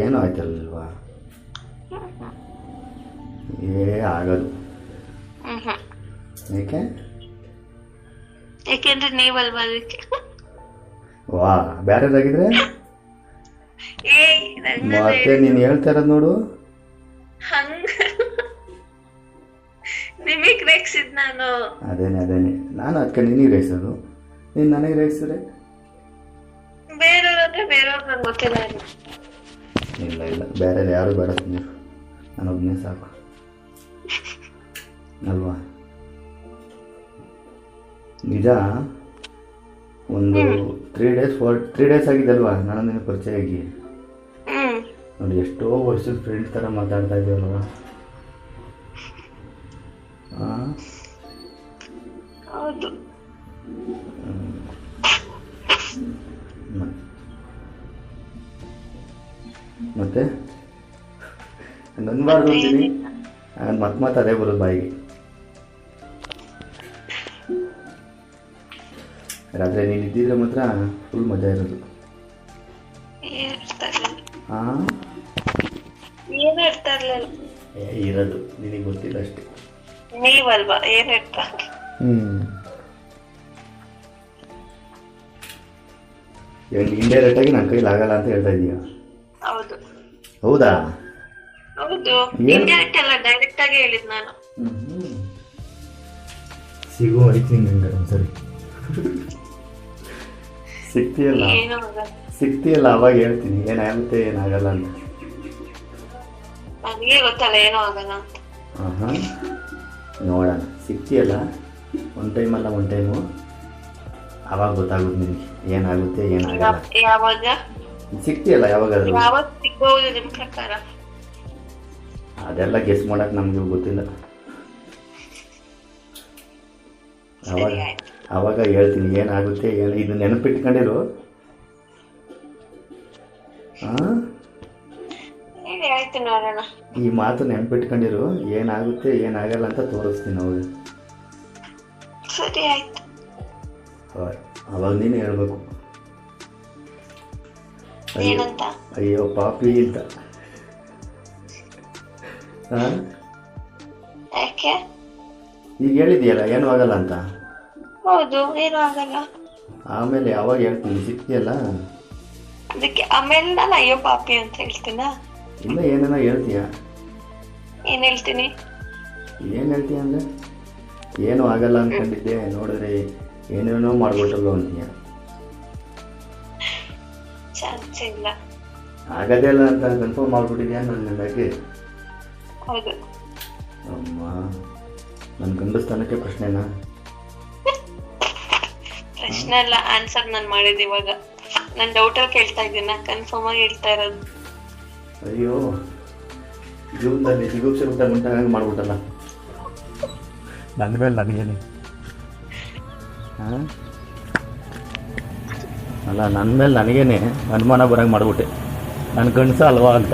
ಏನೂ ಆಯ್ತಲ್ವಾ? ಆಗದು. ಏಕೆ? ಯಾಕೆಂದ್ರೆ ನೀವಲ್ವಾ ಅದಕ್ಕೆ. ವಾ, ಬೇರೆದಾಗಿದ್ರೆ ಮತ್ತೆ ನೀನು ಹೇಳ್ತಾ ಇರೋದು ನೋಡು. ಹಂಗ ನಿಮಗ್ ರೇಗ್ಸಿದ್ ನಾನು. ಅದೇನೆ ನಾನು ಅದಕ್ಕೆ ನಿನಗೆ ರೇಗ್ಸೋದು, ನೀನು ನನಗೆ ರೇಗ್ಸಿದ್ರೆ ಬೇರೆಯವ್ರಾದ್ರೆ ಬೇರೆಯವ್ರು ನಂಗೆ ಗೊತ್ತಿಲ್ಲ. ಇಲ್ಲ ಬೇರೆ ಯಾರು ಬೇಡ, ನೀವು ನಾನೊಬ್ಬನೇ ಸಾಕು ಅಲ್ವಾ? ನಿಜ. ಒಂದು 3 ಡೇಸ್ ಆಗಿದೆ ಅಲ್ವಾ ನಾನು ನಿನ್ನ ಪರಿಚಯ ಆಗಿ. ನೋಡಿ, ಎಷ್ಟೋ ವರ್ಷದ ಫ್ರೆಂಡ್ಸ್ ಥರ ಮಾತಾಡ್ತಾ ಇದ್ದೀವಲ್ವಾ? ಹೌದು. ಮತ್ತೆ ನನ್ಬಾರ್ದು ಅಂತೀನಿ, ಮತ್ತೆ ಅದೇ ಬರೋದು ಬಾಯಿಗೆ. ರಾತ್ರಿ ನೀನು ಇದ್ದಿದ್ರೆ ಮಾತ್ರ ಫುಲ್ ಮಜಾ ಇರೋದು. ಇರೋದು ನಿನಗೆ ಗೊತ್ತಿಲ್ಲ ಅಷ್ಟೇ. ನೀವಲ್ವಾ ಏನ್ ಇರ್ತಾ. ಇಂಡೈರೆಕ್ಟ್ ಆಗಿ ನನ್ನ ಕೈಲಿ ಆಗಲ್ಲ ಅಂತ ಹೇಳ್ತಾ ಇದೀಯ? ಹೌದು. ಹೌದಾ? ಹೌದು, ಇಂಡೈರೆಕ್ಟ್ ಅಲ್ಲ, ಡೈರೆಕ್ಟ್ ಆಗಿ ಹೇಳಿದ್ ನಾನು. ಸಿಗೋ ಐತಿ ನಿಂಗೆ ಒಂದ್ಸರಿ. ಸಿಗ್ತೀಯಲ್ಲ ಅವಾಗ ಹೇಳ್ತೀನಿ ಏನಾಗುತ್ತೆ ಏನಾಗಲ್ಲ ಅಂತ. ನನಗೆ ಗೊತ್ತಲ್ಲ ಏನೂ ಆಗಲ್ಲ ಅಂತ. ನೋಡೋಣ, ಸಿಗ್ತೀಯಲ್ಲ ಒಂದು ಟೈಮು, ಅವಾಗ ಗೊತ್ತಾಗುತ್ತೆ ನಿನಗೆ ಏನಾಗುತ್ತೆ ಏನಾಗಲ್ಲ. ಯಾವಾಗ ಸಿಗ್ತೀಯಲ್ಲ ಯಾವಾಗಾದ್ರೂ? ಯಾವಾಗ ಸಿಗ್ಬಹುದು ನಿಮ್ ಪ್ರಕಾರ? ಅದೆಲ್ಲ ಗೆಸ್ ಮಾಡಕ್ ನಮ್ಗೆ ಗೊತ್ತಿಲ್ಲ. ಅವಾಗ ಹೇಳ್ತೀನಿ ಏನಾಗುತ್ತೆ ಏನು. ಇದು ನೆನಪಿಟ್ಕೊಂಡಿರು. ಆಯ್ತು, ನೋಡೋಣ. ಈ ಮಾತು ನೆನಪಿಟ್ಕೊಂಡಿರು, ಏನಾಗುತ್ತೆ ಏನಾಗಲ್ಲ ಅಂತ ತೋರಿಸ್ತೀನಿ ಅವಾಗ. ಸರಿ, ಆಯ್ತು. ಅವಾಗ ನೀನು ಹೇಳ್ಬೇಕು, ಏನಂತ? ಅಯ್ಯೋ ಪಾಪಿ ಅಂತ. ಯಾಕೆ? ಈಗ ಹೇಳಿದ್ಯಲ್ಲ ಏನೂ ಆಗಲ್ಲ ಅಂತ. ಹೌದು, ಏನೂ ಆಗಲ್ಲ. ಆಮೇಲೆ ಯಾವಾಗ ಹೇಳ್ತೀನಿ ಸಿಗ್ತೀಯಲ್ಲ ಅದಕ್ಕೆ ಆಮೇಲೆ ನಾನು ಅಯ್ಯೋ ಪಾಪಿ ಅಂತ ಹೇಳ್ತೀನ? ಇಲ್ಲ, ಏನಾರ ಹೇಳ್ತೀಯ? ಏನ್ ಹೇಳ್ತೀನಿ? ಏನು ಹೇಳ್ತೀಯ ಅಂದರೆ ಏನೂ ಆಗಲ್ಲ ಅಂದ್ಕೊಂಡಿದ್ದೆ, ನೋಡಿದ್ರೆ ಏನೇನೋ ಮಾಡ್ಬಿಟ್ಟಲ್ಲ ಅಂತೀಯ. ಚಾನ್ಸ್ ಇಲ್ಲ. ಆಗದೇ ಇಲ್ಲ ಅಂತ ಕನ್ಫರ್ಮ್ ಮಾಡ್ಬಿಟ್ಟಿದ್ಯಾ ನನ್ನ ಬಗ್ಗೆ? ಹೌದು. ಅಮ್ಮ, ನನ್ನ ಗಂಡಸ್ತಾನಕ್ಕೆ ಪ್ರಶ್ನೆನಾ? ಪ್ರಶ್ನೆ ಅಲ್ಲ, ಆನ್ಸರ್ ನಾನು ಮಾಡಿದ್ದು ಇವಾಗ. ನಾನು ಡೌಟಲ್ಲಿ ಕೇಳ್ತಾ ಇದ್ದೀನ, ಕನ್ಫರ್ಮ್ ಆಗಿ ಹೇಳ್ತಾ ಇರೋದು. ಅಯ್ಯೋ, ಜೀವನದಲ್ಲಿ ಜಿಗುಪ್ಸೆ ಊಟ ಹಂಗೆ ಮಾಡ್ಬಿಟ್ಟಲ್ಲ ನನ್ನ ಮೇಲೆ ನನಗೇನೆ. ಅಲ್ಲ, ನನ್ನ ಮೇಲೆ ನನಗೇನೆ ಅನುಮಾನ ಬರೋಂಗೆ ಮಾಡ್ಬಿಟ್ಟೆ. ನನ್ನ ಗಂಡಸ ಅಲ್ವಾ ಅಂತ.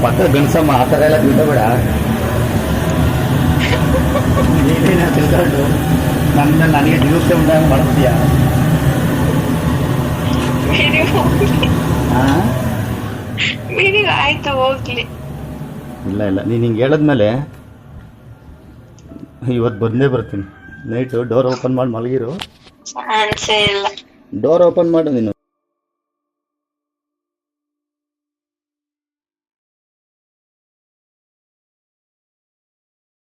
ಪಕ್ಕ ಗಂಡಸಮ್ಮ ಆ ಥರ ಎಲ್ಲ ತಿಳ್ಕೊಬೇಡ. ನೀನೇನ ತಿಳ್ಕೊಂಡು ನನಗೆ ಜಿಗುಪ್ಸೆ ಉಂಟಾಗ ಮಾಡ್ತೀಯ? ಆಯ್ತು, ಹೋಗ್ಲಿ. ಇಲ್ಲ, ನೀನು ಹಿಂಗೆ ಹೇಳಿದ್ಮೇಲೆ ಇವತ್ತು ಬಂದೇ ಬರ್ತೀನಿ. ನೈಟು ಡೋರ್ ಓಪನ್ ಮಾಡಿ ಮಲಗಿರು. ಚಾನ್ಸೇ ಇಲ್ಲ. ಡೋರ್ ಓಪನ್ ಮಾಡು ನೀನು.